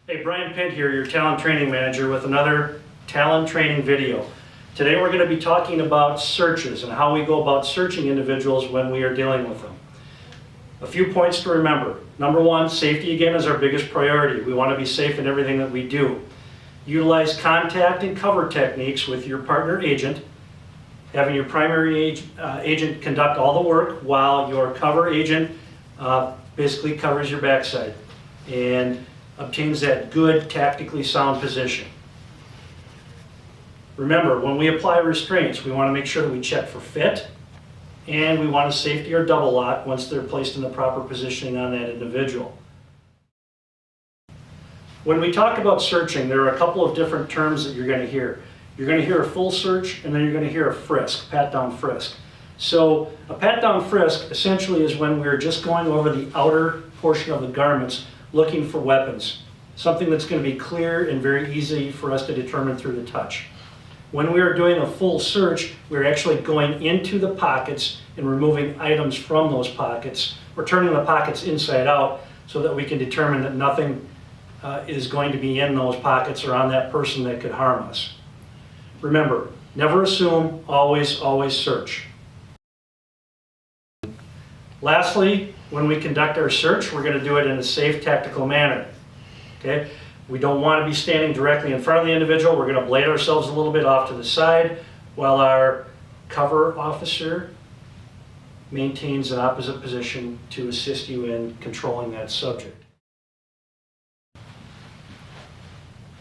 Hey, Brian Pint here, your Talon Training Manager with another Talon training video. Today we're going to be talking about searches and how we go about searching individuals when we are dealing with them. A few points to remember. Number one, safety again is our biggest priority. We want to be safe in everything that we do. Utilize contact and cover techniques with your partner agent, having your primary agent conduct all the work while your cover agent basically covers your backside and obtains that good tactically sound position. Remember, when we apply restraints, we want to make sure that we check for fit and we want a safety or double lock once they're placed in the proper positioning on that individual. When we talk about searching, there are a couple of different terms that you're going to hear. You're going to hear a full search and then you're going to hear a frisk, pat-down frisk. So a pat-down frisk essentially is when we're just going over the outer portion of the garments looking for weapons, something that's going to be clear and very easy for us to determine through the touch. When we are doing a full search, we're actually going into the pockets and removing items from those pockets. We're turning the pockets inside out so that we can determine that nothing is going to be in those pockets or on that person that could harm us. Remember, never assume, always search. Lastly, when we conduct our search, we're going to do it in a safe, tactical manner. Okay? We don't want to be standing directly in front of the individual. We're going to blade ourselves a little bit off to the side while our cover officer maintains an opposite position to assist you in controlling that subject.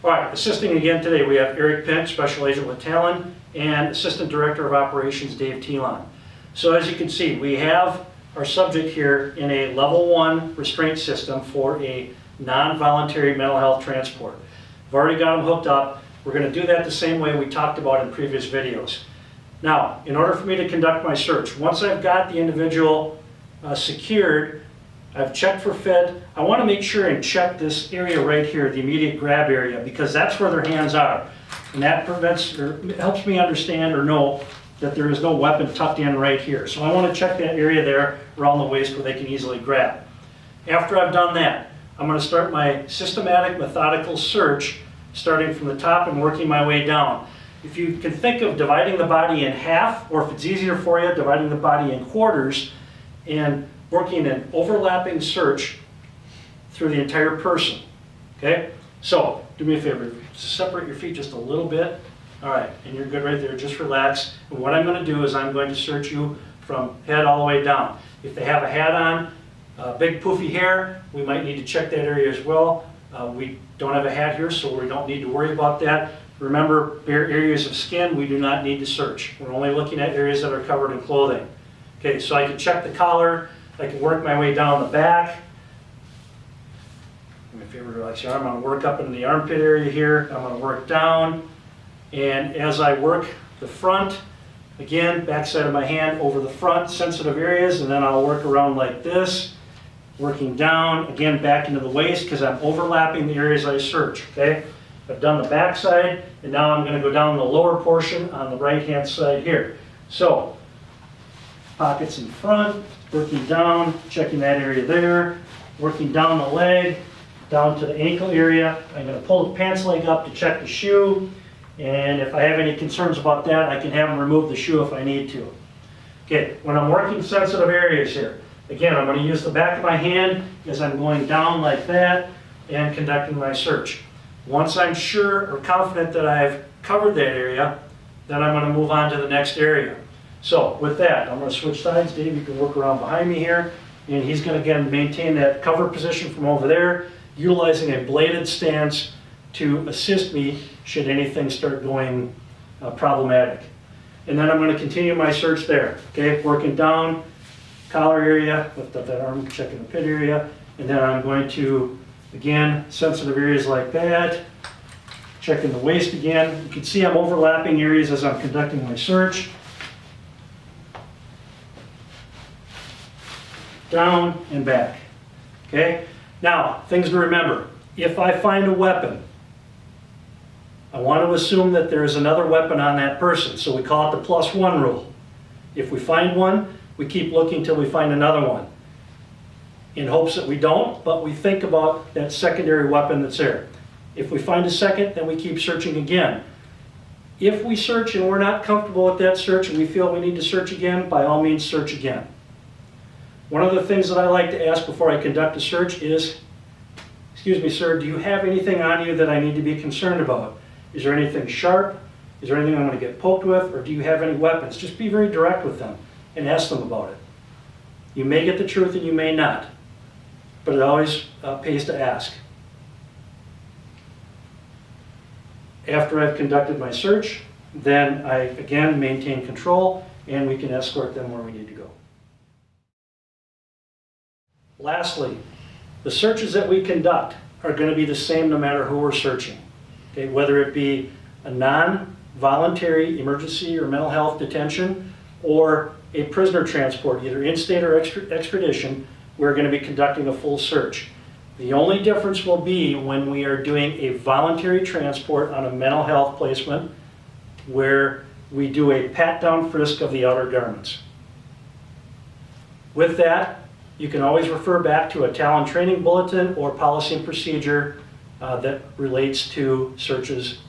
All right, assisting again today, we have Eric Pint, Special Agent with Talon, and Assistant Director of Operations, Dave Talon. So as you can see, we have our subject here in a level 1 restraint system for a non-voluntary mental health transport. I've already got them hooked up. We're going to do that the same way we talked about in previous videos. Now, in order for me to conduct my search, once I've got the individual secured, I've checked for fit, I want to make sure and check this area right here, the immediate grab area, because that's where their hands are. And that prevents or helps me understand or know that there is no weapon tucked in right here. So I want to check that area there around the waist where they can easily grab. After I've done that, I'm going to start my systematic, methodical search, starting from the top and working my way down. If you can think of dividing the body in half, or if it's easier for you, dividing the body in quarters, and working an overlapping search through the entire person. Okay? So, do me a favor, separate your feet just a little bit. All right, and you're good right there, just relax. And what I'm going to do is I'm going to search you from head all the way down. If they have a hat on, big poofy hair, we might need to check that area as well. We don't have a hat here, so we don't need to worry about that. Remember, bare areas of skin, we do not need to search. We're only looking at areas that are covered in clothing. Okay, so I can check the collar, I can work my way down the back. Do me a favor, relax your arm. I'm going to work up into the armpit area here. I'm going to work down. And as I work the front, again, backside of my hand over the front, sensitive areas, and then I'll work around like this, working down, again, back into the waist, because I'm overlapping the areas I search, okay? I've done the backside, and now I'm going to go down the lower portion on the right-hand side here. So, pockets in front, working down, checking that area there, working down the leg, down to the ankle area. I'm going to pull the pants leg up to check the shoe. And if I have any concerns about that, I can have them remove the shoe if I need to. Okay, when I'm working sensitive areas here, again, I'm going to use the back of my hand as I'm going down like that and conducting my search. Once I'm sure or confident that I've covered that area, then I'm going to move on to the next area. So with that, I'm going to switch sides. Dave, you can work around behind me here. And he's going to, again, maintain that cover position from over there, utilizing a bladed stance to assist me should anything start going problematic. And then I'm going to continue my search there. Okay, working down, collar area, lift up that arm, checking the pit area, and then I'm going to, again, sensitive areas like that, checking the waist again. You can see I'm overlapping areas as I'm conducting my search. Down and back. Okay, now things to remember. If I find a weapon, I want to assume that there is another weapon on that person, so we call it the +1 rule. If we find one, we keep looking till we find another one. in hopes that we don't, but we think about that secondary weapon that's there. If we find a second, then we keep searching again. If we search and we're not comfortable with that search and we feel we need to search again, by all means search again. One of the things that I like to ask before I conduct a search is, excuse me, sir, do you have anything on you that I need to be concerned about? Is there anything sharp? Is there anything I'm going to get poked with? Or do you have any weapons? Just be very direct with them and ask them about it. You may get the truth and you may not, but it always pays to ask. After I've conducted my search, then I again maintain control and we can escort them where we need to go. Lastly, the searches that we conduct are going to be the same no matter who we're searching. Okay, whether it be a non-voluntary emergency or mental health detention or a prisoner transport, either in-state or extradition, we're going to be conducting a full search. The only difference will be when we are doing a voluntary transport on a mental health placement where we do a pat-down frisk of the outer garments. With that, you can always refer back to a Talon training bulletin or policy and procedure that relates to searches